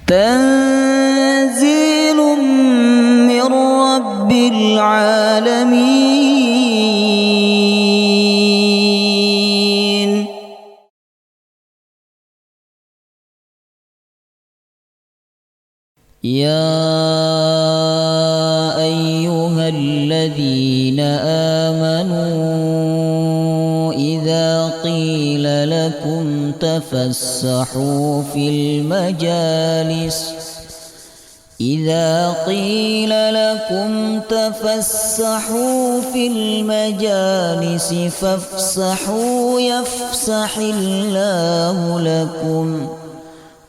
تنزيل من رب العالمين. يا أيها الذين آمنوا إذا قيل لكم تفسحوا في المجالس فافسحوا يفسح الله لكم،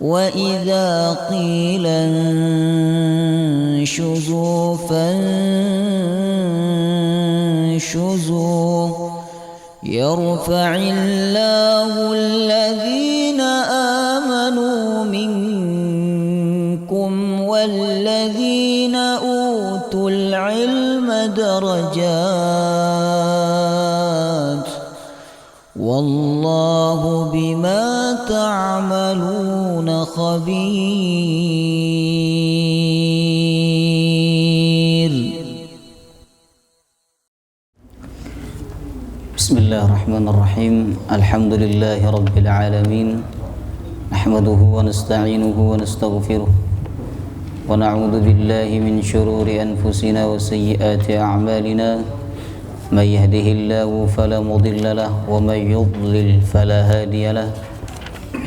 وإذا قيل انشزوا فانشزوا يرفع الله الذين آمنوا منكم والذين أوتوا العلم درجات، والله بما تعملون خبير. بسم الله الرحمن الرحيم. الحمد لله رب العالمين، نحمده ونستعينه ونستغفره ونعوذ بالله من شرور أنفسنا وسيئات أعمالنا، من يهده الله فلا مضل له ومن يضلل فلا هادي له.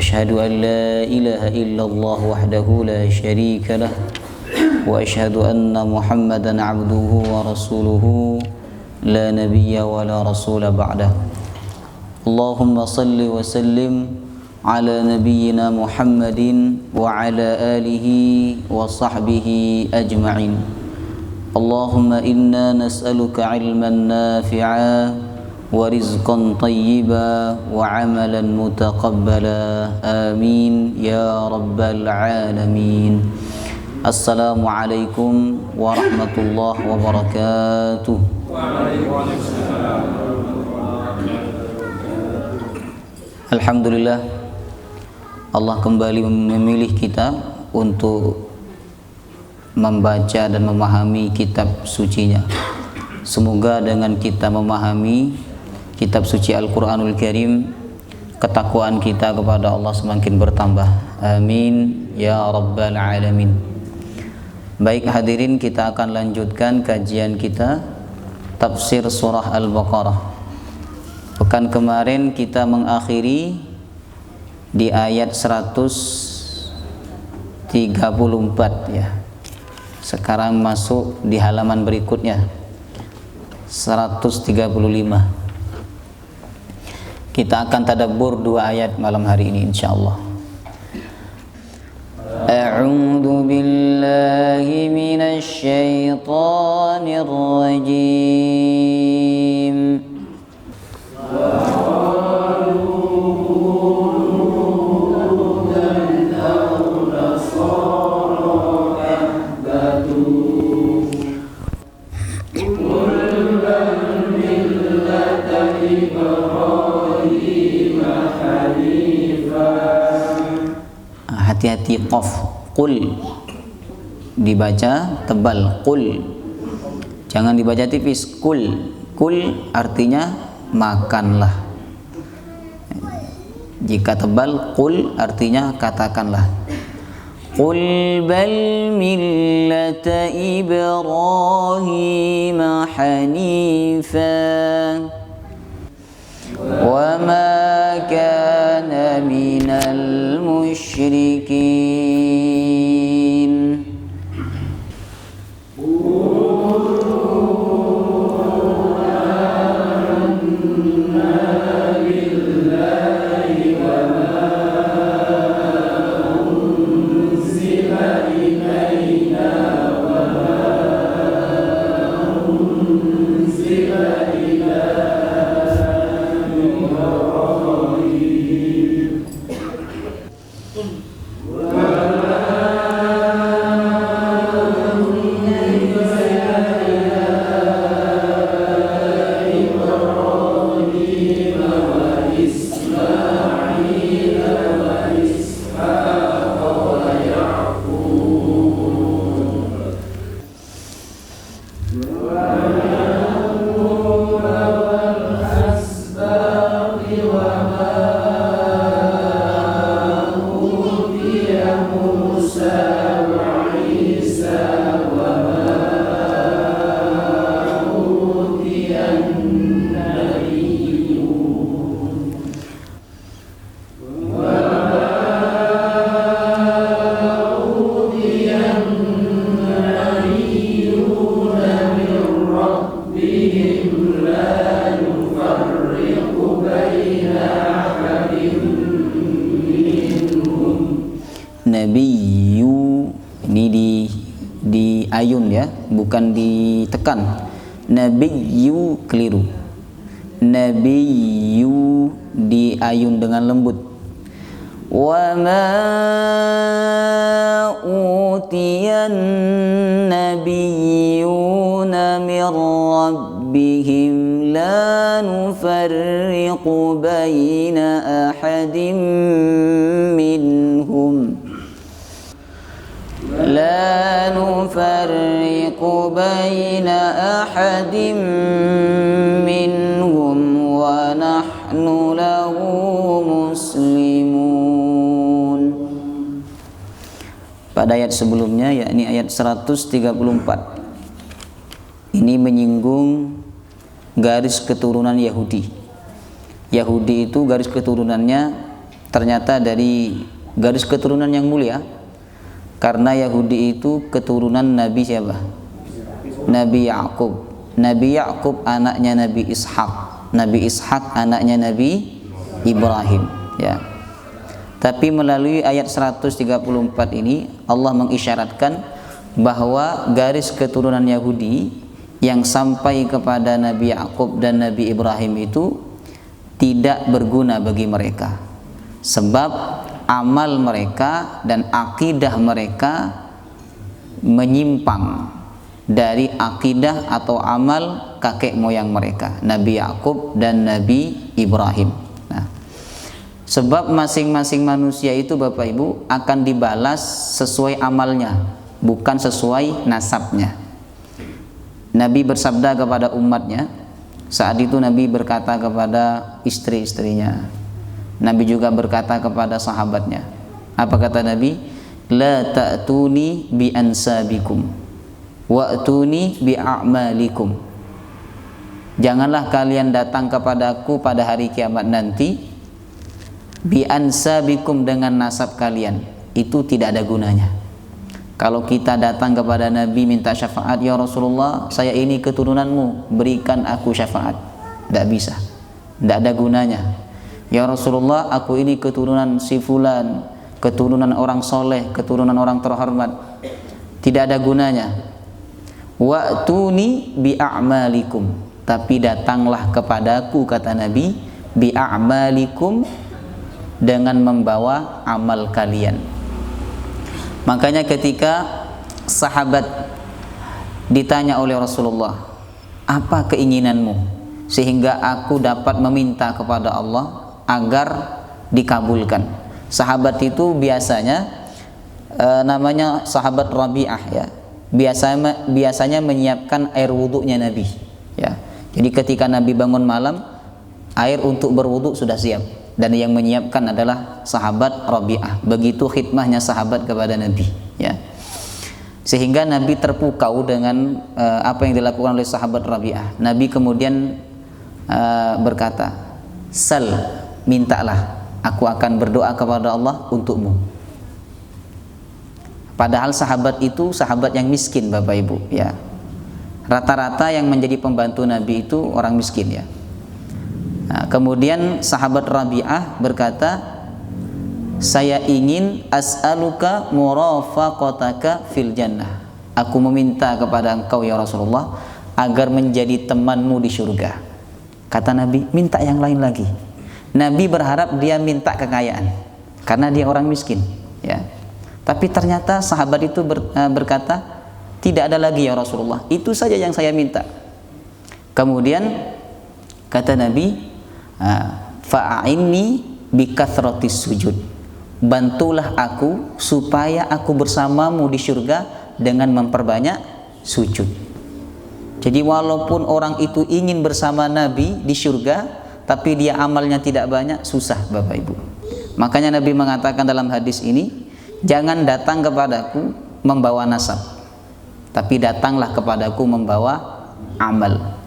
أشهد أن لا إله إلا الله وحده لا شريك له، وأشهد أن محمدا عبده ورسوله لا نبي ولا رسول بعده. اللهم صل وسلم على نبينا محمد وعلى آله وصحبه أجمعين. اللهم إنا نسألك علما نافعا ورزقا طيبا وعملا متقبلا، آمين يا رب العالمين. السلام عليكم ورحمة الله وبركاته. Alhamdulillah, Allah kembali memilih kita untuk membaca dan memahami kitab sucinya. Semoga dengan kita memahami kitab suci Al-Quranul Karim, ketakwaan kita kepada Allah semakin bertambah. Amin ya rabbal alamin. Baik hadirin, kita akan lanjutkan kajian kita tafsir surah Al-Baqarah. Pekan kemarin kita mengakhiri di ayat 134 ya. Sekarang masuk di halaman berikutnya 135. Kita akan tadabbur dua ayat malam hari ini insyaallah. A'udzu billahi minasy syaithanir rajim. Hati-hati qaf, qul dibaca tebal, qul jangan dibaca tipis, kul. Kul artinya makanlah. Jika tebal, qul artinya katakanlah. Qul bal millata Ibrahim hanifa wa ma kana minal musyrikin. nabiyyu, ini di ayun ya, bukan ditekan. Nabiyyu keliru. Nabiyyu di ayun dengan lembut. Wa ma utiyan nabiyyuna min rabbihim la nufarriqu baina ahadin minhum la nufarriqu baina ahadin minhum wa nahnu lahu muslimun. Pada ayat sebelumnya, yakni ayat 134, ini menyinggung garis keturunan Yahudi. Yahudi itu garis keturunannya ternyata dari garis keturunan yang mulia, karena Yahudi itu keturunan Nabi siapa? Nabi Yakub. Nabi Yakub anaknya Nabi Ishak. Nabi Ishak anaknya Nabi Ibrahim, ya. Tapi melalui ayat 134 ini Allah mengisyaratkan bahwa garis keturunan Yahudi yang sampai kepada Nabi Yakub dan Nabi Ibrahim itu tidak berguna bagi mereka, sebab amal mereka dan akidah mereka menyimpang dari akidah atau amal kakek moyang mereka, Nabi Yakub dan Nabi Ibrahim. Sebab masing-masing manusia itu Bapak Ibu akan dibalas sesuai amalnya, bukan sesuai nasabnya. Nabi bersabda kepada umatnya, saat itu Nabi berkata kepada istri-istrinya, Nabi juga berkata kepada sahabatnya. Apa kata Nabi? La ta'tuni bi ansabikum wa'tuni bi a'malikum. Janganlah kalian datang kepadaku pada hari kiamat nanti bi ansabikum dengan nasab kalian, itu tidak ada gunanya. Kalau kita datang kepada Nabi minta syafaat, ya Rasulullah saya ini keturunanmu, berikan aku syafaat, tidak bisa, tidak ada gunanya. Ya Rasulullah aku ini keturunan si fulan, keturunan orang soleh, keturunan orang terhormat, tidak ada gunanya. Wa'tuni bi a'malikum, tapi datanglah kepadaku kata Nabi bi a'malikum, dengan membawa amal kalian. Makanya ketika sahabat ditanya oleh Rasulullah, apa keinginanmu sehingga aku dapat meminta kepada Allah agar dikabulkan? Sahabat itu biasanya namanya sahabat Rabi'ah ya, biasanya menyiapkan air wudhunya Nabi ya. Jadi ketika Nabi bangun malam, air untuk berwudhu sudah siap, dan yang menyiapkan adalah sahabat Rabi'ah. Begitu khidmahnya sahabat kepada Nabi ya. Sehingga Nabi terpukau dengan apa yang dilakukan oleh sahabat Rabi'ah. Nabi kemudian berkata, sal, mintalah, aku akan berdoa kepada Allah untukmu. Padahal sahabat itu sahabat yang miskin Bapak Ibu ya. Rata-rata yang menjadi pembantu Nabi itu orang miskin ya. Nah, kemudian sahabat Rabi'ah berkata, saya ingin as'aluka murafaqataka fil jannah. Aku meminta kepada engkau ya Rasulullah agar menjadi temanmu di surga. Kata Nabi, minta yang lain lagi. Nabi berharap dia minta kekayaan karena dia orang miskin ya. Tapi ternyata sahabat itu berkata, tidak ada lagi ya Rasulullah, itu saja yang saya minta. Kemudian kata Nabi, fa'inni bikathratis sujud, bantulah aku supaya aku bersamamu di surga dengan memperbanyak sujud. Jadi walaupun orang itu ingin bersama Nabi di surga, tapi dia amalnya tidak banyak, susah Bapak Ibu. Makanya Nabi mengatakan dalam hadis ini, jangan datang kepadaku membawa nasab, tapi datanglah kepadaku membawa amal.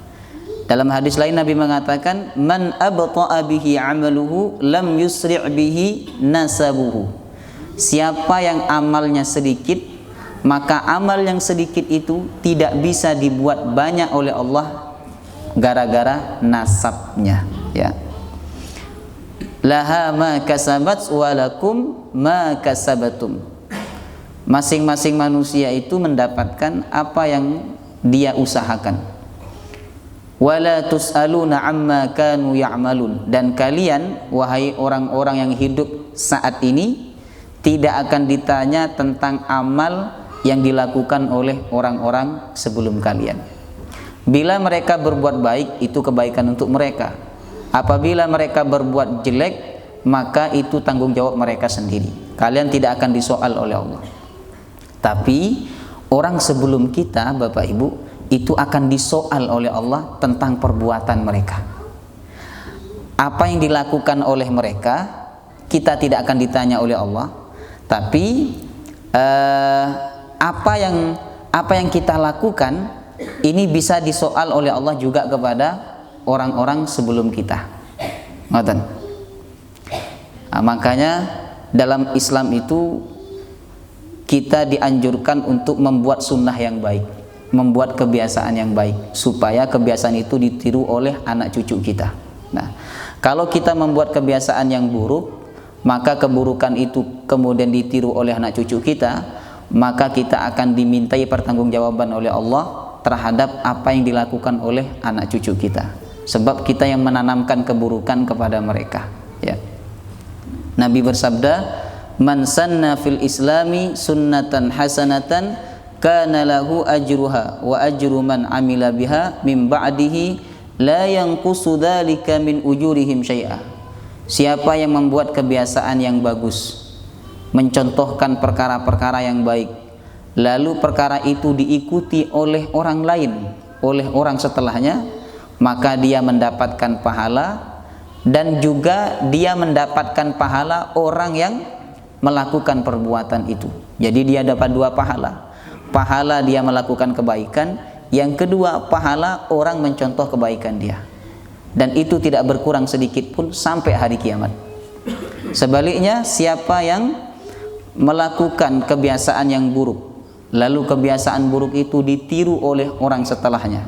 Dalam hadis lain Nabi mengatakan, man abta'a bihi amaluhu lam yusri' bihi nasabuhu. Siapa yang amalnya sedikit, maka amal yang sedikit itu tidak bisa dibuat banyak oleh Allah gara-gara nasabnya ya. Laha ma kasabat walakum ma kasabatum. Masing-masing manusia itu mendapatkan apa yang dia usahakan. Wala tus'aluna amma kanu ya'malun, dan kalian wahai orang-orang yang hidup saat ini tidak akan ditanya tentang amal yang dilakukan oleh orang-orang sebelum kalian. Bila mereka berbuat baik, itu kebaikan untuk mereka. Apabila mereka berbuat jelek, maka itu tanggung jawab mereka sendiri. Kalian tidak akan disoal oleh Allah. Tapi orang sebelum kita, Bapak Ibu, itu akan disoal oleh Allah tentang perbuatan mereka. Apa yang dilakukan oleh mereka, kita tidak akan ditanya oleh Allah. Tapi apa yang kita lakukan ini bisa disoal oleh Allah juga kepada orang-orang sebelum kita. Ngoten. Nah, makanya dalam Islam itu kita dianjurkan untuk membuat sunnah yang baik, membuat kebiasaan yang baik, supaya kebiasaan itu ditiru oleh anak cucu kita. Nah, kalau kita membuat kebiasaan yang buruk, maka keburukan itu kemudian ditiru oleh anak cucu kita, maka kita akan dimintai pertanggungjawaban oleh Allah terhadap apa yang dilakukan oleh anak cucu kita, sebab kita yang menanamkan keburukan kepada mereka, ya. Nabi bersabda, man sanna fil islami sunnatan hasanatan kana lahu ajruha wa ajru man amila biha min ba'dihi la yanqusu dzalika min ujurihim syai'a. Siapa yang membuat kebiasaan yang bagus, mencontohkan perkara-perkara yang baik, lalu perkara itu diikuti oleh orang lain, oleh orang setelahnya, maka dia mendapatkan pahala, dan juga dia mendapatkan pahala orang yang melakukan perbuatan itu. Jadi dia dapat dua pahala. Pahala dia melakukan kebaikan, yang kedua pahala orang mencontoh kebaikan dia. Dan itu tidak berkurang sedikit pun sampai hari kiamat. Sebaliknya, siapa yang melakukan kebiasaan yang buruk, lalu kebiasaan buruk itu ditiru oleh orang setelahnya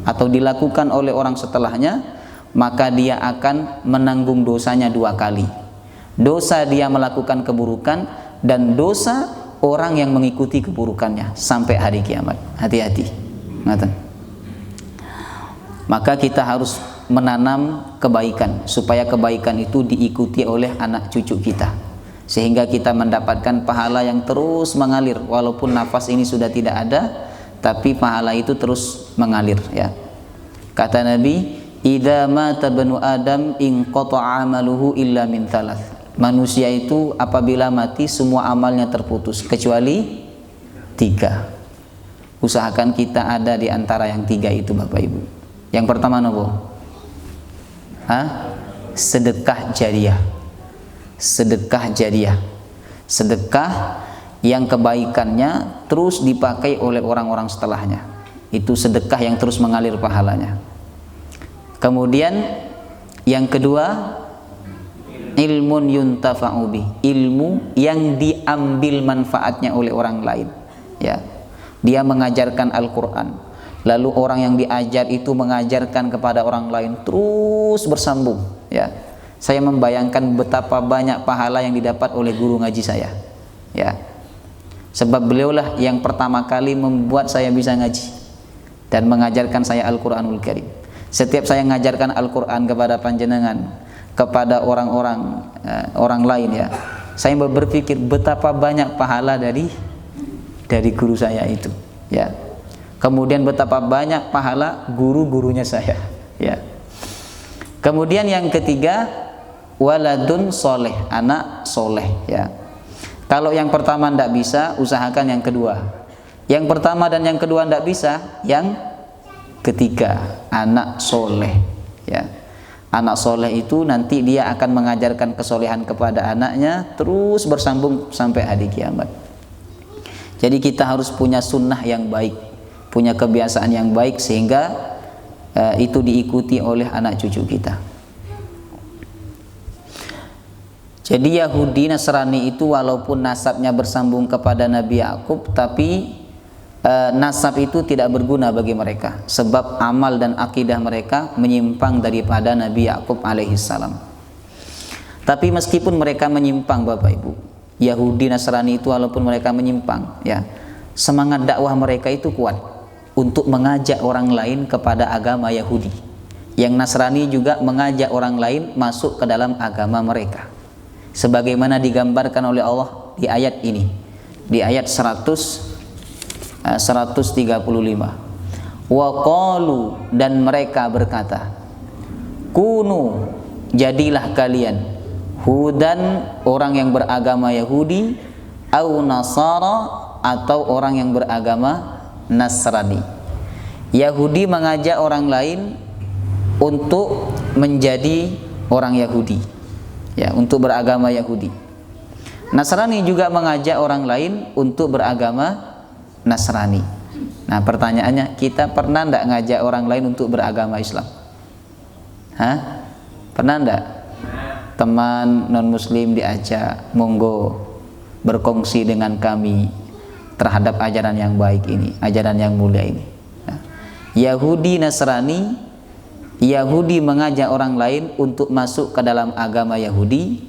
atau dilakukan oleh orang setelahnya, maka dia akan menanggung dosanya dua kali. Dosa dia melakukan keburukan dan dosa orang yang mengikuti keburukannya sampai hari kiamat. Hati-hati. Maka kita harus menanam kebaikan supaya kebaikan itu diikuti oleh anak cucu kita, sehingga kita mendapatkan pahala yang terus mengalir. Walaupun nafas ini sudah tidak ada, tapi pahala itu terus mengalir, ya. Kata Nabi, idza mata banu adam inqata'a amaluhu illa min thalath. Manusia itu apabila mati semua amalnya terputus kecuali tiga. Usahakan kita ada di antara yang tiga itu, Bapak Ibu. Yang pertama nopo? Sedekah jariyah. Sedekah jariyah. Sedekah yang kebaikannya terus dipakai oleh orang-orang setelahnya. Itu sedekah yang terus mengalir pahalanya. Kemudian yang kedua, ilmun yuntafa'u bih, ilmu yang diambil manfaatnya oleh orang lain, ya. Dia mengajarkan Al-Qur'an, lalu orang yang diajar itu mengajarkan kepada orang lain, terus bersambung, ya. Saya membayangkan betapa banyak pahala yang didapat oleh guru ngaji saya, ya. Sebab beliaulah yang pertama kali membuat saya bisa ngaji dan mengajarkan saya Al-Qur'anul Karim. Setiap saya mengajarkan Al-Qur'an kepada panjenengan, kepada orang-orang orang lain, ya, saya berpikir betapa banyak pahala dari guru saya itu, ya. Kemudian betapa banyak pahala guru-gurunya saya, ya. Kemudian yang ketiga, waladun soleh, anak soleh, ya. Kalau yang pertama tidak bisa, usahakan yang kedua. Yang pertama dan yang kedua tidak bisa, yang ketiga, anak soleh, ya. Anak soleh itu nanti dia akan mengajarkan kesolehan kepada anaknya, terus bersambung sampai hari kiamat. Jadi kita harus punya sunnah yang baik, punya kebiasaan yang baik, sehingga itu diikuti oleh anak cucu kita. Jadi Yahudi Nasrani itu walaupun nasabnya bersambung kepada Nabi Yakub, tapi nasab itu tidak berguna bagi mereka, sebab amal dan akidah mereka menyimpang daripada Nabi Yakub alaihissalam. Tapi meskipun mereka menyimpang, Bapak Ibu, Yahudi Nasrani itu walaupun mereka menyimpang, ya, semangat dakwah mereka itu kuat untuk mengajak orang lain kepada agama Yahudi. Yang Nasrani juga mengajak orang lain masuk ke dalam agama mereka, sebagaimana digambarkan oleh Allah di ayat ini, di ayat 135. Wa qalu, dan mereka berkata, kunu, jadilah kalian, hudan, orang yang beragama Yahudi, au nasara, atau orang yang beragama Nasrani. Yahudi mengajak orang lain untuk menjadi orang Yahudi, ya, untuk beragama Yahudi. Nasrani juga mengajak orang lain untuk beragama Nasrani. Nah, pertanyaannya, kita pernah enggak ngajak orang lain untuk beragama Islam? Hah? Pernah enggak? Teman non muslim diajak, monggo berkongsi dengan kami terhadap ajaran yang baik ini, ajaran yang mulia ini. Nah, Yahudi Nasrani, Yahudi mengajak orang lain untuk masuk ke dalam agama Yahudi.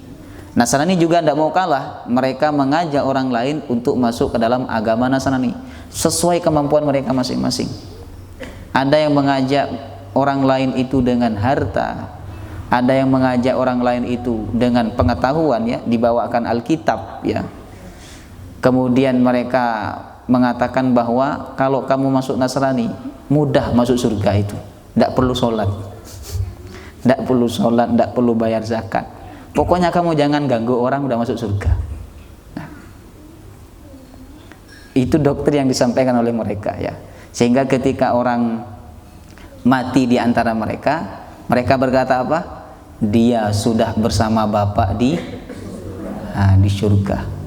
Nasrani juga tidak mau kalah, mereka mengajak orang lain untuk masuk ke dalam agama Nasrani sesuai kemampuan mereka masing-masing. Ada yang mengajak orang lain itu dengan harta, ada yang mengajak orang lain itu dengan pengetahuan, ya, dibawakan Alkitab, ya. Kemudian mereka mengatakan bahwa kalau kamu masuk Nasrani mudah masuk surga itu, tidak perlu sholat, tidak perlu bayar zakat, pokoknya kamu jangan ganggu orang, udah masuk surga. Nah, itu doktrin yang disampaikan oleh mereka, ya. Sehingga ketika orang mati di antara mereka, mereka berkata apa? Dia sudah bersama Bapak di surga.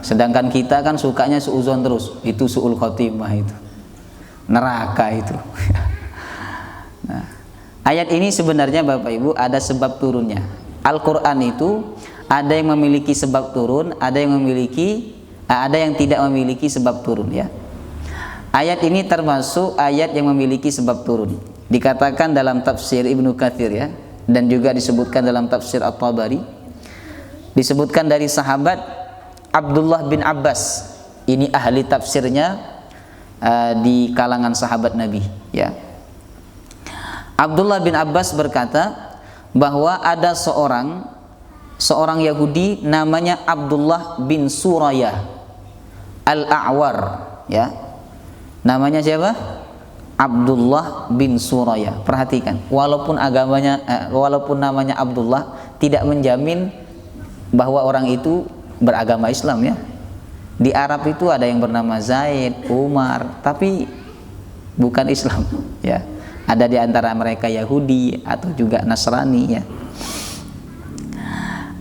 Sedangkan kita kan sukanya suuzon terus, itu suul khotimah, itu neraka itu. Nah, ayat ini sebenarnya Bapak Ibu ada sebab turunnya. Al-Quran itu ada yang memiliki sebab turun, ada yang tidak memiliki sebab turun, ya. Ayat ini termasuk ayat yang memiliki sebab turun. Dikatakan dalam tafsir Ibnu Katsir, ya, dan juga disebutkan dalam tafsir At-Tabari, disebutkan dari sahabat Abdullah bin Abbas. Ini ahli tafsirnya di kalangan sahabat Nabi, ya. Abdullah bin Abbas berkata bahwa ada seorang Yahudi namanya Abdullah bin Surayah Al-A'war, ya. Namanya siapa? Abdullah bin Surayah. Perhatikan, walaupun namanya Abdullah, tidak menjamin bahwa orang itu beragama Islam, ya. Di Arab itu ada yang bernama Zaid, Umar, tapi bukan Islam, ya. Ada di antara mereka Yahudi atau juga Nasrani, ya.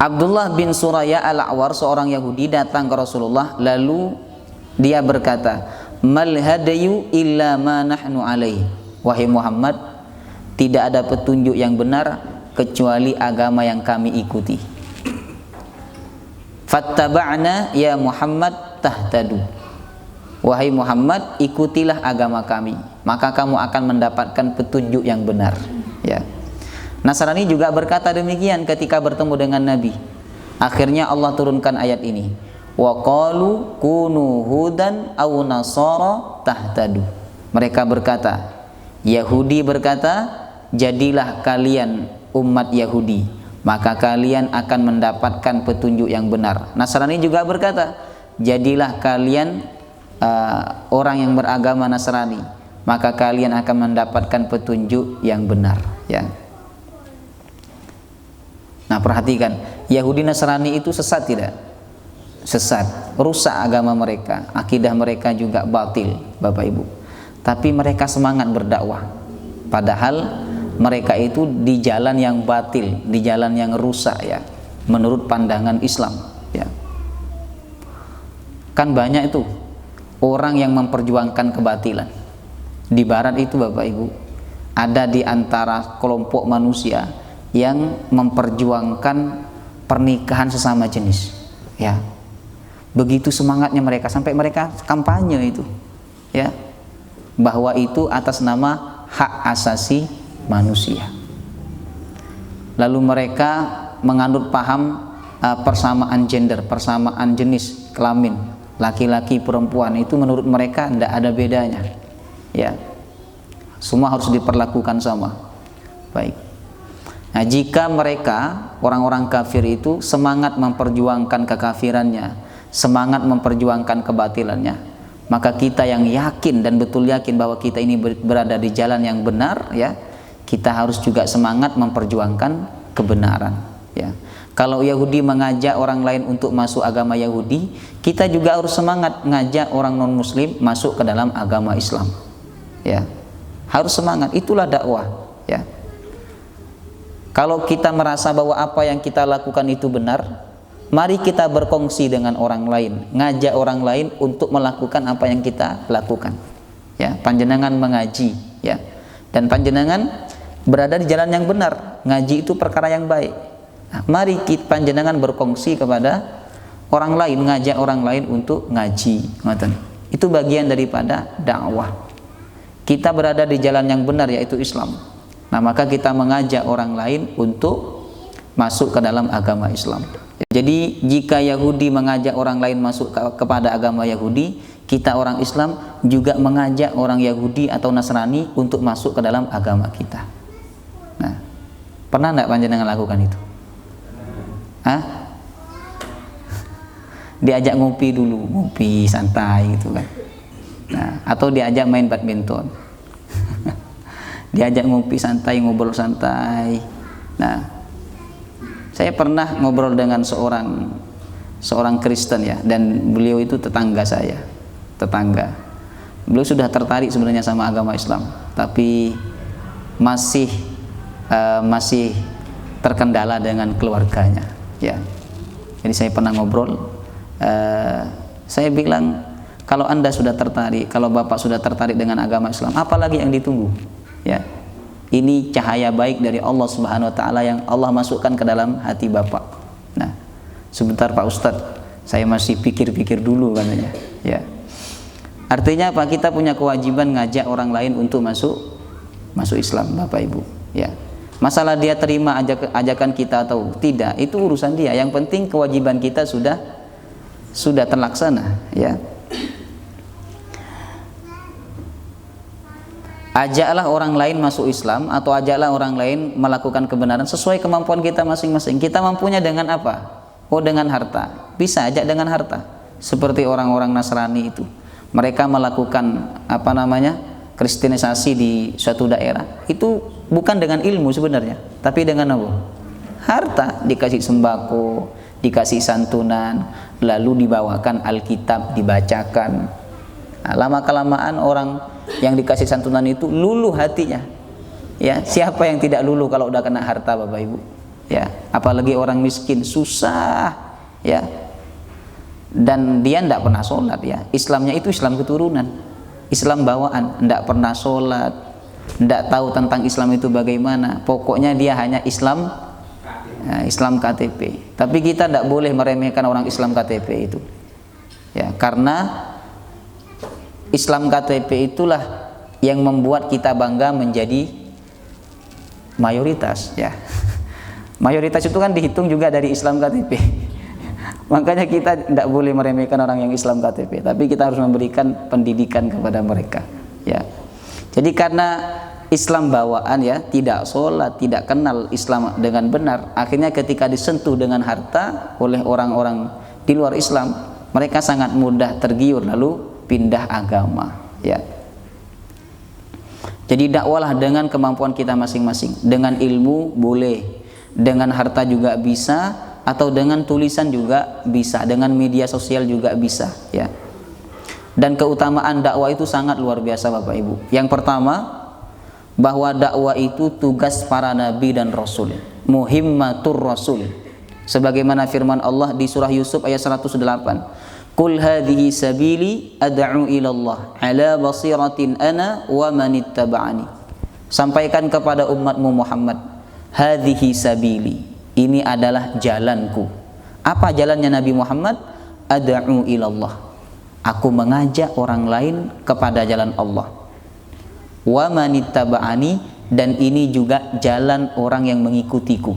Abdullah bin Surayah Al-A'war, seorang Yahudi, datang ke Rasulullah, lalu dia berkata, mal hadayu illa ma nahnu alaihi. Wahai Muhammad, tidak ada petunjuk yang benar kecuali agama yang kami ikuti. Fattaba'na ya Muhammad tahtadu. Wahai Muhammad, ikutilah agama kami, maka kamu akan mendapatkan petunjuk yang benar, ya. Nasrani juga berkata demikian ketika bertemu dengan Nabi. Akhirnya Allah turunkan ayat ini. Wa qalu kunu hudan aw nasara tahtadu. Mereka berkata, Yahudi berkata, jadilah kalian umat Yahudi, maka kalian akan mendapatkan petunjuk yang benar. Nasrani juga berkata, jadilah kalian orang yang beragama Nasrani, maka kalian akan mendapatkan petunjuk yang benar, ya. Nah, perhatikan, Yahudi Nasrani itu sesat tidak? Sesat, rusak agama mereka, akidah mereka juga batil, Bapak Ibu. Tapi mereka semangat berdakwah, padahal mereka itu di jalan yang batil, di jalan yang rusak, ya, menurut pandangan Islam, ya. Kan banyak itu orang yang memperjuangkan kebatilan. Di barat itu Bapak Ibu, ada di antara kelompok manusia yang memperjuangkan pernikahan sesama jenis, ya. Begitu semangatnya mereka, sampai mereka kampanye itu, ya, bahwa itu atas nama hak asasi manusia. Lalu mereka menganut paham persamaan gender, persamaan jenis kelamin, laki-laki perempuan, itu menurut mereka tidak ada bedanya, ya, semua harus diperlakukan sama. Baik. Nah, jika mereka orang-orang kafir itu semangat memperjuangkan kekafirannya, semangat memperjuangkan kebatilannya, maka kita yang yakin dan betul yakin bahwa kita ini berada di jalan yang benar, ya, kita harus juga semangat memperjuangkan kebenaran, ya. Kalau Yahudi mengajak orang lain untuk masuk agama Yahudi, kita juga harus semangat ngajak orang non muslim masuk ke dalam agama Islam, ya. Harus semangat, itulah dakwah, ya. Kalau kita merasa bahwa apa yang kita lakukan itu benar, mari kita berkongsi dengan orang lain, ngajak orang lain untuk melakukan apa yang kita lakukan, ya. Panjenengan mengaji, ya, dan panjenengan berada di jalan yang benar, ngaji itu perkara yang baik. Nah, mari kita panjenengan berkongsi kepada orang lain, ngajak orang lain untuk ngaji, ngoten. Itu bagian daripada dakwah. Kita berada di jalan yang benar, yaitu Islam. Nah, maka kita mengajak orang lain untuk masuk ke dalam agama Islam. Jadi jika Yahudi mengajak orang lain masuk kepada agama Yahudi, kita orang Islam juga mengajak orang Yahudi atau Nasrani untuk masuk ke dalam agama kita. Nah, pernah enggak panjenengan lakukan itu? Hah? Diajak ngopi dulu, ngopi santai gitu kan. Nah, atau diajak main badminton. Diajak ngopi santai, ngobrol santai. Nah, saya pernah ngobrol dengan seorang Kristen, ya, dan beliau itu tetangga saya, tetangga. Beliau sudah tertarik sebenarnya sama agama Islam, tapi masih terkendala dengan keluarganya, ya. Jadi saya pernah ngobrol, saya bilang, kalau Anda sudah tertarik, kalau Bapak sudah tertarik dengan agama Islam, apalagi yang ditunggu, ya. Ini cahaya baik dari Allah Subhanahu wa taala yang Allah masukkan ke dalam hati Bapak. Nah, sebentar Pak Ustadz, saya masih pikir-pikir dulu katanya, ya. Artinya apa? Kita punya kewajiban ngajak orang lain untuk masuk Islam, Bapak Ibu, ya. Masalah dia terima ajakan kita atau tidak, itu urusan dia. Yang penting kewajiban kita sudah terlaksana, ya. Ajaklah orang lain masuk Islam atau ajaklah orang lain melakukan kebenaran sesuai kemampuan kita masing-masing. Kita mampunya dengan apa? Oh, dengan harta. Bisa ajak dengan harta. Seperti orang-orang Nasrani itu. Mereka melakukan kristenisasi di suatu daerah. Itu bukan dengan ilmu sebenarnya, tapi dengan apa? Harta. Dikasih sembako, dikasih santunan, lalu dibawakan Alkitab, dibacakan. Nah, lama-kelamaan orang yang dikasih santunan itu luluh hatinya, ya. Siapa yang tidak luluh kalau udah kena harta, Bapak Ibu, ya. Apalagi orang miskin, susah, ya. Dan dia tidak pernah sholat, ya. Islamnya itu Islam keturunan, Islam bawaan, tidak pernah sholat, tidak tahu tentang Islam itu bagaimana. Pokoknya dia hanya Islam, ya, Islam KTP. Tapi kita tidak boleh meremehkan orang Islam KTP itu, ya, karena Islam KTP itulah yang membuat kita bangga menjadi mayoritas, ya. Mayoritas itu kan dihitung juga dari Islam KTP. Makanya kita tidak boleh meremehkan orang yang Islam KTP, tapi kita harus memberikan pendidikan kepada mereka, ya. Jadi karena Islam bawaan, ya, tidak sholat, tidak kenal Islam dengan benar, akhirnya ketika disentuh dengan harta oleh orang-orang di luar Islam, mereka sangat mudah tergiur lalu pindah agama, ya. Jadi dakwalah dengan kemampuan kita masing-masing. Dengan ilmu boleh, dengan harta juga bisa, atau dengan tulisan juga bisa, dengan media sosial juga bisa, ya. Dan keutamaan dakwah itu sangat luar biasa, Bapak Ibu. Yang pertama, bahwa dakwah itu tugas para nabi dan rasul, muhimmatur rasul. Sebagaimana firman Allah di surah Yusuf ayat 108. Qul hadhihi sabili ad'u ilallah ala basiratin ana wa manittaba'ani. Sampaikan kepada umatmu Muhammad, hadhihi sabili, ini adalah jalanku. Apa jalannya Nabi Muhammad? Ad'u ilallah, aku mengajak orang lain kepada jalan Allah. Wa manittaba'ani, dan ini juga jalan orang yang mengikutiku.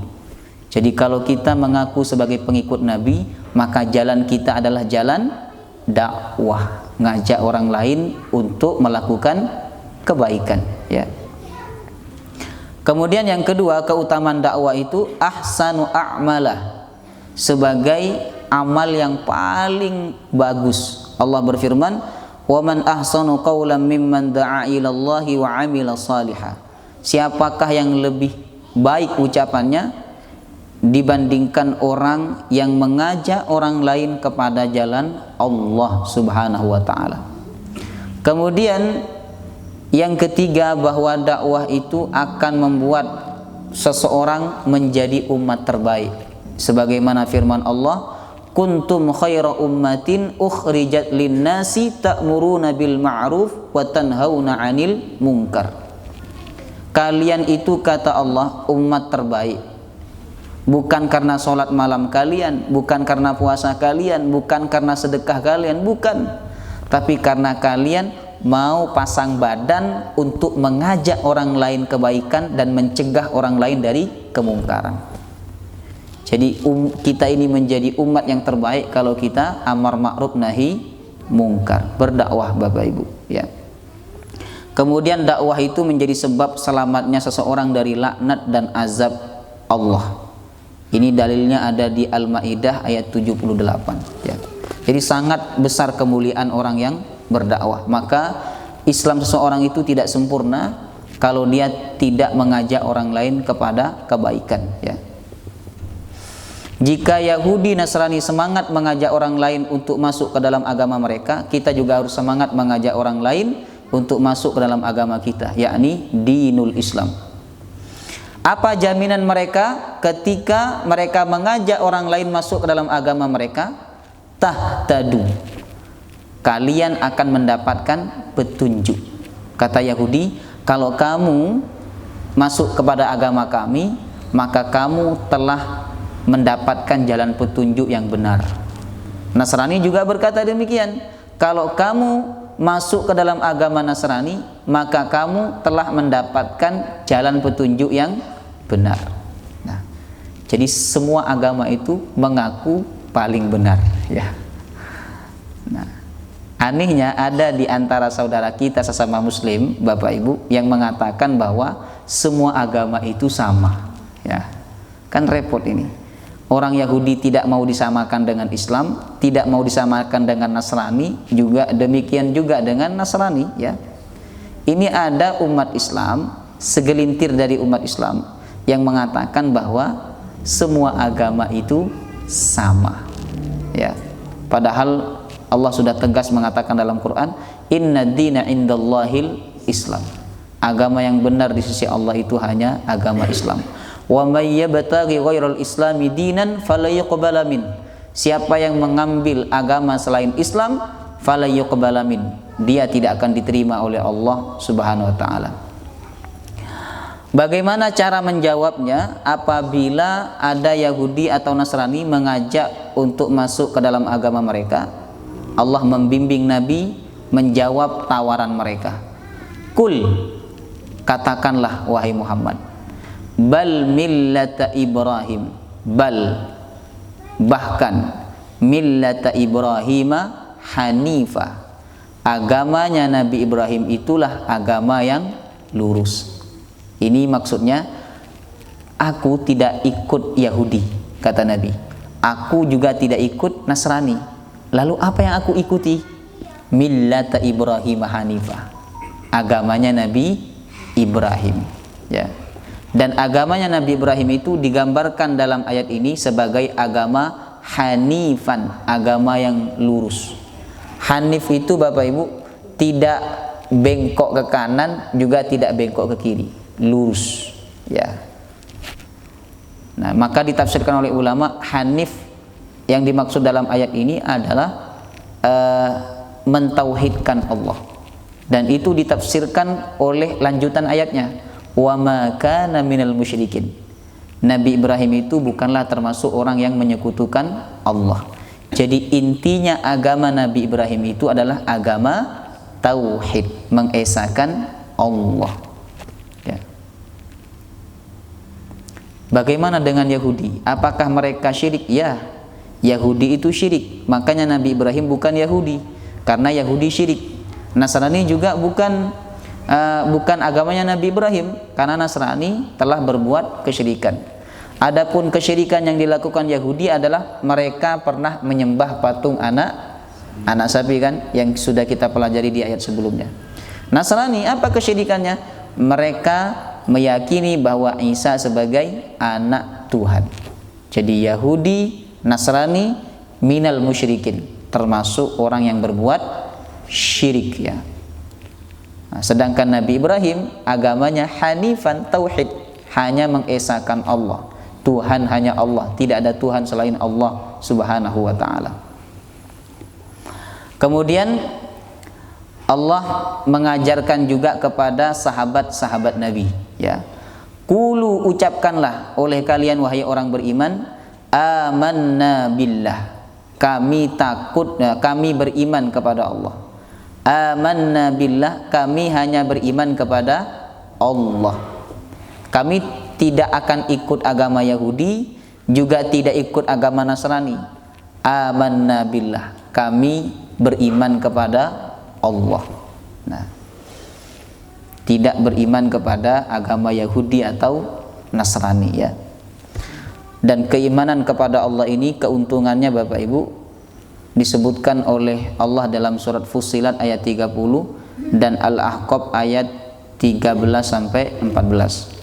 Jadi kalau kita mengaku sebagai pengikut Nabi, maka jalan kita adalah jalan dakwah, ngajak orang lain untuk melakukan kebaikan, ya. Kemudian yang kedua, keutamaan dakwah itu ahsanu a'malah, sebagai amal yang paling bagus. Allah berfirman, "Wa man ahsanu qawlan mimman da'a ila Allahi wa 'amila shalihan." Siapakah yang lebih baik ucapannya dibandingkan orang yang mengajak orang lain kepada jalan Allah Subhanahu wa taala. Kemudian yang ketiga, bahwa dakwah itu akan membuat seseorang menjadi umat terbaik. Sebagaimana firman Allah, "Kuntum khaira ummatin ukhrijat lin-nasi ta'muruna bil ma'ruf wa tanhauna 'anil munkar." Kalian itu, kata Allah, umat terbaik. Bukan karena sholat malam kalian, bukan karena puasa kalian, bukan karena sedekah kalian, bukan. Tapi karena kalian mau pasang badan untuk mengajak orang lain kebaikan dan mencegah orang lain dari kemungkaran. Jadi kita ini menjadi umat yang terbaik kalau kita amar ma'ruf nahi mungkar, berdakwah, Bapak Ibu, ya. Kemudian dakwah itu menjadi sebab selamatnya seseorang dari laknat dan azab Allah. Ini dalilnya ada di Al-Maidah ayat 78, ya. Jadi sangat besar kemuliaan orang yang berdakwah. Maka Islam seseorang itu tidak sempurna kalau dia tidak mengajak orang lain kepada kebaikan, ya. Jika Yahudi Nasrani semangat mengajak orang lain untuk masuk ke dalam agama mereka, kita juga harus semangat mengajak orang lain untuk masuk ke dalam agama kita, yakni dinul Islam. Apa jaminan mereka ketika mereka mengajak orang lain masuk ke dalam agama mereka? Tahtadu, kalian akan mendapatkan petunjuk. Kata Yahudi, kalau kamu masuk kepada agama kami, maka kamu telah mendapatkan jalan petunjuk yang benar. Nasrani juga berkata demikian, kalau kamu masuk ke dalam agama Nasrani, maka kamu telah mendapatkan jalan petunjuk yang benar. Nah, jadi semua agama itu mengaku paling benar, ya. Nah, anehnya ada di antara saudara kita sesama Muslim, Bapak Ibu, yang mengatakan bahwa semua agama itu sama, ya. Kan repot ini. Orang Yahudi tidak mau disamakan dengan Islam, tidak mau disamakan dengan Nasrani, juga demikian juga dengan Nasrani, ya. Ini ada umat Islam, segelintir dari umat Islam yang mengatakan bahwa semua agama itu sama, ya. Padahal Allah sudah tegas mengatakan dalam Quran, "Inna dina indallahil Islam." Agama yang benar di sisi Allah itu hanya agama Islam. Wa may yabtaghi ghairal islami dinan fala yuqbala min. Siapa yang mengambil agama selain Islam, fala yuqbala min, dia tidak akan diterima oleh Allah Subhanahu wa taala. Bagaimana cara menjawabnya apabila ada Yahudi atau Nasrani mengajak untuk masuk ke dalam agama mereka? Allah membimbing Nabi menjawab tawaran mereka. Kul, katakanlah wahai Muhammad, bal millata Ibrahim, bal, bahkan, millata Ibrahima hanifa, agamanya Nabi Ibrahim itulah agama yang lurus. Ini maksudnya, aku tidak ikut Yahudi, kata Nabi. Aku juga tidak ikut Nasrani. Lalu apa yang aku ikuti? Millata Ibrahim hanifah, agamanya Nabi Ibrahim, ya. Dan agamanya Nabi Ibrahim itu digambarkan dalam ayat ini sebagai agama hanifan, agama yang lurus. Hanif itu, Bapak Ibu, tidak bengkok ke kanan, juga tidak bengkok ke kiri, lurus, ya. Nah, maka ditafsirkan oleh ulama, hanif yang dimaksud dalam ayat ini adalah mentauhidkan Allah. Dan itu ditafsirkan oleh lanjutan ayatnya, wa ma kana minal musyrikin. Nabi Ibrahim itu bukanlah termasuk orang yang menyekutukan Allah. Jadi intinya agama Nabi Ibrahim itu adalah agama tauhid, mengesahkan Allah, ya. Bagaimana dengan Yahudi? Apakah mereka syirik? Ya, Yahudi itu syirik. Makanya Nabi Ibrahim bukan Yahudi, karena Yahudi syirik. Nasrani juga bukan agamanya Nabi Ibrahim, karena Nasrani telah berbuat kesyirikan. Adapun kesyirikan yang dilakukan Yahudi adalah mereka pernah menyembah patung anak sapi, kan, yang sudah kita pelajari di ayat sebelumnya. Nasrani apa kesyirikannya? Mereka meyakini bahwa Isa sebagai anak Tuhan. Jadi Yahudi, Nasrani minal musyrikin, termasuk orang yang berbuat syirik, ya. Nah, sedangkan Nabi Ibrahim agamanya hanifan tauhid, hanya mengesahkan Allah. Tuhan hanya Allah, tidak ada Tuhan selain Allah Subhanahu wa taala. Kemudian Allah mengajarkan juga kepada sahabat-sahabat Nabi, ya. Qulu, ucapkanlah oleh kalian wahai orang beriman, amanna billah, kami beriman kepada Allah. Amanna billah, kami hanya beriman kepada Allah. Kami tidak akan ikut agama Yahudi, juga tidak ikut agama Nasrani. Amanna billah, kami beriman kepada Allah. Nah, tidak beriman kepada agama Yahudi atau Nasrani, ya. Dan keimanan kepada Allah ini keuntungannya Bapak Ibu disebutkan oleh Allah dalam surat Fussilat ayat 30 dan Al-Ahqaf ayat 13 sampai 14.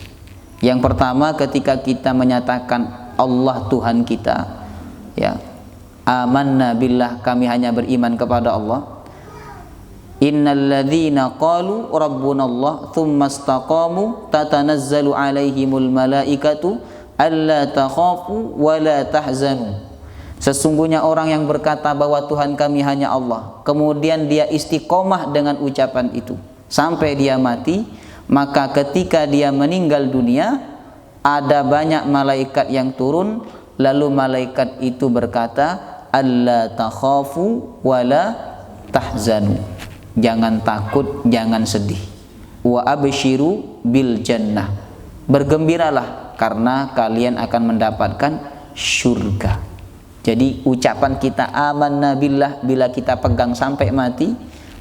Yang pertama, ketika kita menyatakan Allah Tuhan kita, ya, amanna billah, kami hanya beriman kepada Allah. Innalladzina qalu rabbunallah tsumma istaqamu tatanazzalu alaihimul malaikatu alla takhafu wa la tahzanu. Sesungguhnya orang yang berkata bahwa Tuhan kami hanya Allah, kemudian dia istiqomah dengan ucapan itu sampai dia mati, maka ketika dia meninggal dunia ada banyak malaikat yang turun, lalu malaikat itu berkata alla takhafu wa la tahzanu, jangan takut, jangan sedih. Wa abshiru bil jannah, bergembiralah karena kalian akan mendapatkan surga. Jadi ucapan kita amanna billah, bila kita pegang sampai mati,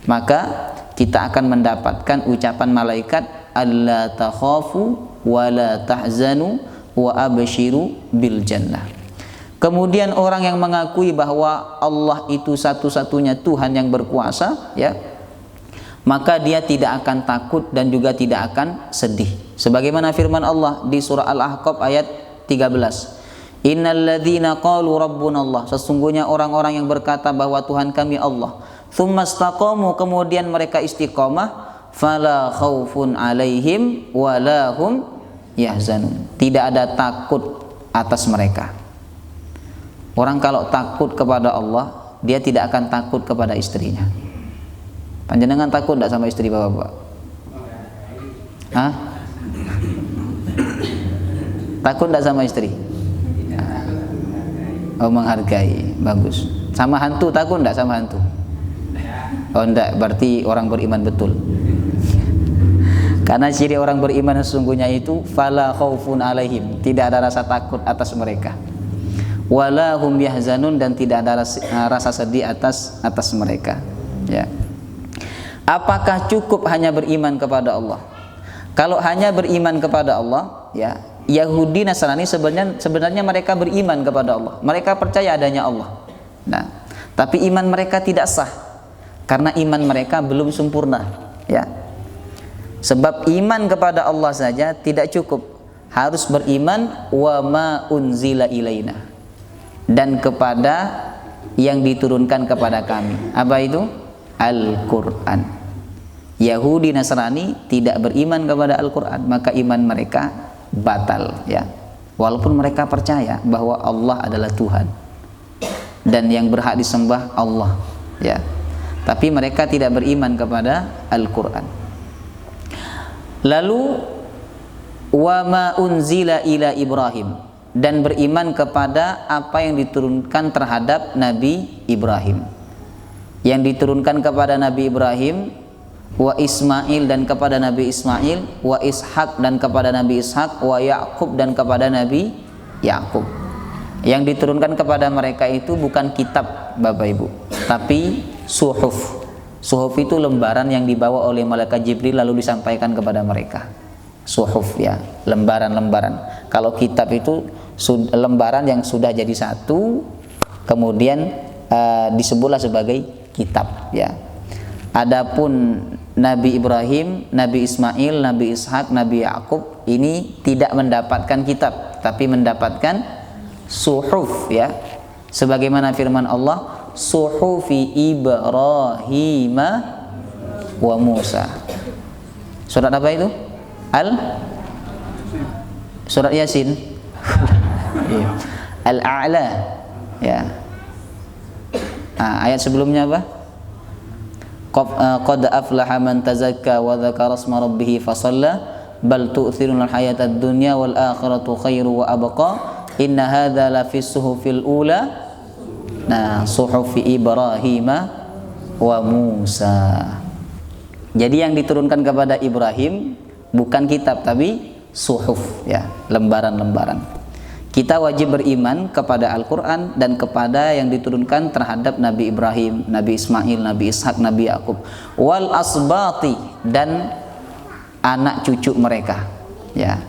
maka kita akan mendapatkan ucapan malaikat alla takhafu wa la tahzanu wa abshiru bil jannah. Kemudian orang yang mengakui bahwa Allah itu satu-satunya Tuhan yang berkuasa, ya, maka dia tidak akan takut dan juga tidak akan sedih. Sebagaimana firman Allah di surah Al-Ahqaf ayat 13. Innalladzina qalu rabbunallah, sesungguhnya orang-orang yang berkata bahwa Tuhan kami Allah, tsumma istaqamu, kemudian mereka istiqamah, fala khaufun alaihim wala hum yahzanun, tidak ada takut atas mereka. Orang kalau takut kepada Allah, dia tidak akan takut kepada istrinya. Panjenengan takut tidak sama istri bapak-bapak? Hah? Takut tidak sama istri? Oh, menghargai, bagus. Sama hantu takut enggak sama hantu? Oh enggak, berarti orang beriman betul. Karena ciri orang beriman sesungguhnya itu fala khaufun alaihim, tidak ada rasa takut atas mereka. Wala hum yahzanun, dan tidak ada rasa sedih atas mereka, ya. Apakah cukup hanya beriman kepada Allah? Kalau hanya beriman kepada Allah, ya, Yahudi Nasrani sebenarnya mereka beriman kepada Allah, mereka percaya adanya Allah. Nah, tapi iman mereka tidak sah karena iman mereka belum sempurna, ya. Sebab iman kepada Allah saja tidak cukup, harus beriman wa ma unzila ilaina, dan kepada yang diturunkan kepada kami. Apa itu? Al-Quran. Yahudi Nasrani tidak beriman kepada Al-Quran, maka iman mereka batal, ya. Walaupun mereka percaya bahwa Allah adalah Tuhan dan yang berhak disembah Allah, ya, tapi mereka tidak beriman kepada Al-Quran. Lalu wa ma unzila ila Ibrahim, dan beriman kepada apa yang diturunkan terhadap Nabi Ibrahim. Yang diturunkan kepada Nabi Ibrahim wa Ismail dan kepada Nabi Ismail, wa Ishak dan kepada Nabi Ishak, wa Yakub dan kepada Nabi Yakub. Yang diturunkan kepada mereka itu bukan kitab Bapak Ibu, tapi suhuf. Suhuf itu lembaran yang dibawa oleh malaikat Jibril lalu disampaikan kepada mereka. Suhuf ya, lembaran-lembaran. Kalau kitab itu lembaran yang sudah jadi satu, kemudian disebutlah sebagai kitab ya. Adapun Nabi Ibrahim, Nabi Ismail, Nabi Ishak, Nabi Yakub ini tidak mendapatkan kitab, tapi mendapatkan suhuf ya. Sebagaimana firman Allah, suhufi Ibrahim wa Musa. Surat apa itu? Surat Yasin. Al-A'la ya. Ayat sebelumnya apa? Qad aflaha man tazakka wa dzakara asma rabbih fasalla bal tu'thiruna al-hayata ad-dunya wal akhiratu khairu wa abqa inna hadza la fi suhufil ula. Nah, suhufi Ibrahim wa Musa. Jadi yang diturunkan kepada Ibrahim bukan kitab tapi suhuf ya, lembaran-lembaran. Kita wajib beriman kepada Al-Quran dan kepada yang diturunkan terhadap Nabi Ibrahim, Nabi Ismail, Nabi Ishak, Nabi Yakub, wal asbati dan anak cucu mereka ya.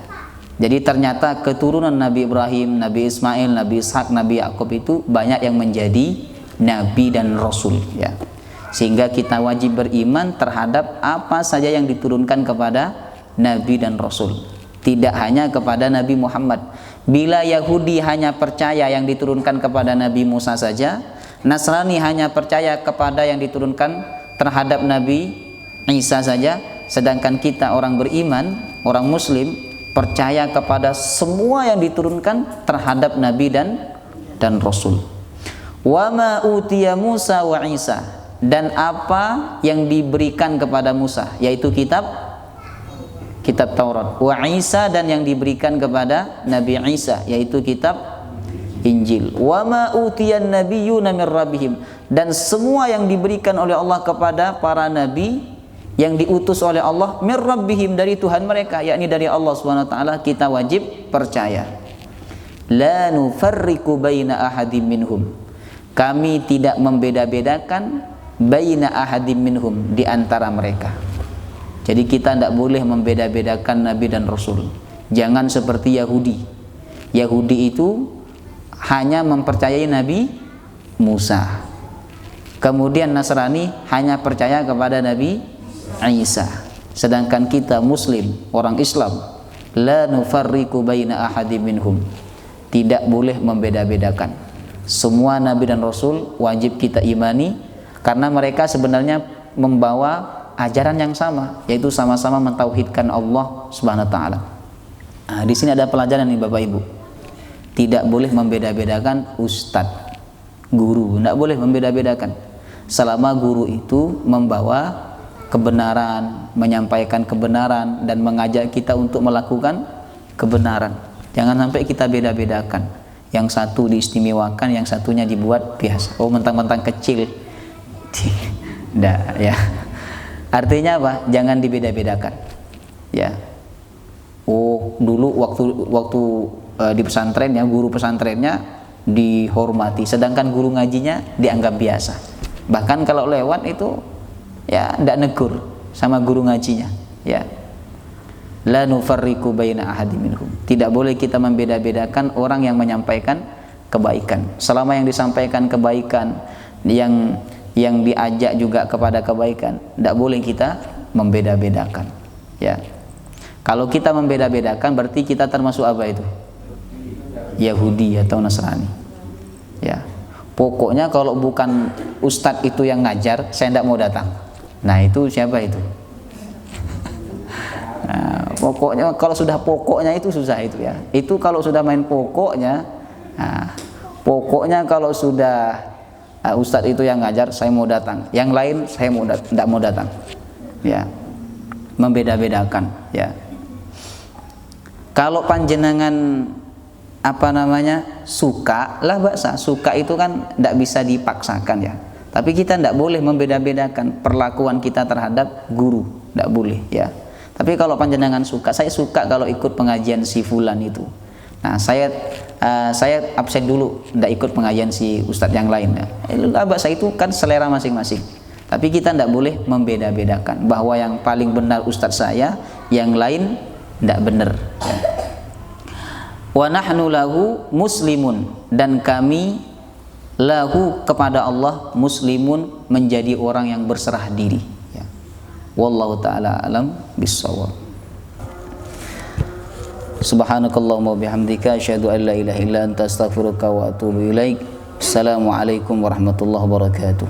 Jadi ternyata keturunan Nabi Ibrahim, Nabi Ismail, Nabi Ishak, Nabi Yakub itu banyak yang menjadi nabi dan rasul ya. Sehingga kita wajib beriman terhadap apa saja yang diturunkan kepada nabi dan rasul, tidak hanya kepada Nabi Muhammad. Bila Yahudi hanya percaya yang diturunkan kepada Nabi Musa saja, Nasrani hanya percaya kepada yang diturunkan terhadap Nabi Isa saja, sedangkan kita orang beriman, orang muslim percaya kepada semua yang diturunkan terhadap Nabi dan Rasul. Wa ma utiya Musa wa Isa, dan apa yang diberikan kepada Musa, yaitu kitab Taurat, wa Isa dan yang diberikan kepada Nabi Isa yaitu kitab Injil. Wa ma utiyan nabiyyuna min rabbihim, dan semua yang diberikan oleh Allah kepada para nabi yang diutus oleh Allah min rabbihim, dari Tuhan mereka, yakni dari Allah Subhanahu wa taala, kita wajib percaya. La nufarriqu baina ahadim minhum, kami tidak membeda-bedakan baina ahadim minhum, di antara mereka. Jadi kita tidak boleh membeda-bedakan Nabi dan Rasul. Jangan seperti Yahudi. Yahudi itu hanya mempercayai Nabi Musa. Kemudian Nasrani hanya percaya kepada Nabi Isa. Sedangkan kita Muslim, orang Islam, la nufarriqu baina ahadim minhum, tidak boleh membeda-bedakan. Semua Nabi dan Rasul wajib kita imani, karena mereka sebenarnya membawa ajaran yang sama, yaitu sama-sama mentauhidkan Allah Subhanahu wa taala. Nah, di sini ada pelajaran nih Bapak Ibu. Tidak boleh membeda-bedakan ustadz, guru, tidak boleh membeda-bedakan. Selama guru itu membawa kebenaran, menyampaikan kebenaran dan mengajak kita untuk melakukan kebenaran. Jangan sampai kita beda-bedakan. Yang satu diistimewakan, yang satunya dibuat biasa. Oh, mentang-mentang kecil. Tidak ya. Artinya apa? Jangan dibeda-bedakan. Ya. Oh, dulu waktu di pesantren ya, guru pesantrennya dihormati, sedangkan guru ngajinya dianggap biasa. Bahkan kalau lewat itu ya tidak negur sama guru ngajinya. Ya. La nufarriqu baina ahadin minhum. Tidak boleh kita membeda-bedakan orang yang menyampaikan kebaikan. Selama yang disampaikan kebaikan, yang diajak juga kepada kebaikan, tidak boleh kita membeda-bedakan ya. Kalau kita membeda-bedakan berarti kita termasuk apa itu? Yahudi atau Nasrani ya. Pokoknya kalau bukan ustadz itu yang ngajar, saya tidak mau datang. Nah, itu siapa itu? Nah, pokoknya kalau sudah pokoknya itu susah itu ya. Itu kalau sudah main pokoknya, nah, pokoknya kalau sudah ustadz itu yang ngajar, saya mau datang. Yang lain saya tidak mau datang. Ya, membeda-bedakan. Ya. Kalau panjenengan suka lah baksa. Suka itu kan tidak bisa dipaksakan ya. Tapi kita tidak boleh membeda-bedakan perlakuan kita terhadap guru, tidak boleh ya. Tapi kalau panjenengan suka, saya suka kalau ikut pengajian si fulan itu. Nah, saya absen dulu, tidak ikut pengajian si ustadz yang lain. Ya. Saya itu kan selera masing-masing. Tapi kita tidak boleh membeda-bedakan bahwa yang paling benar ustadz saya, yang lain tidak benar. Ya. Wa nahnu lahu muslimun, dan kami lahu kepada Allah muslimun, menjadi orang yang berserah diri ya. Wallahu ta'ala alam bissawab. Subhanakallahumma bihamdika asyhadu an la ilaha illa anta astaghfiruka wa atubu ilaik. Assalamualaikum warahmatullahi wabarakatuh.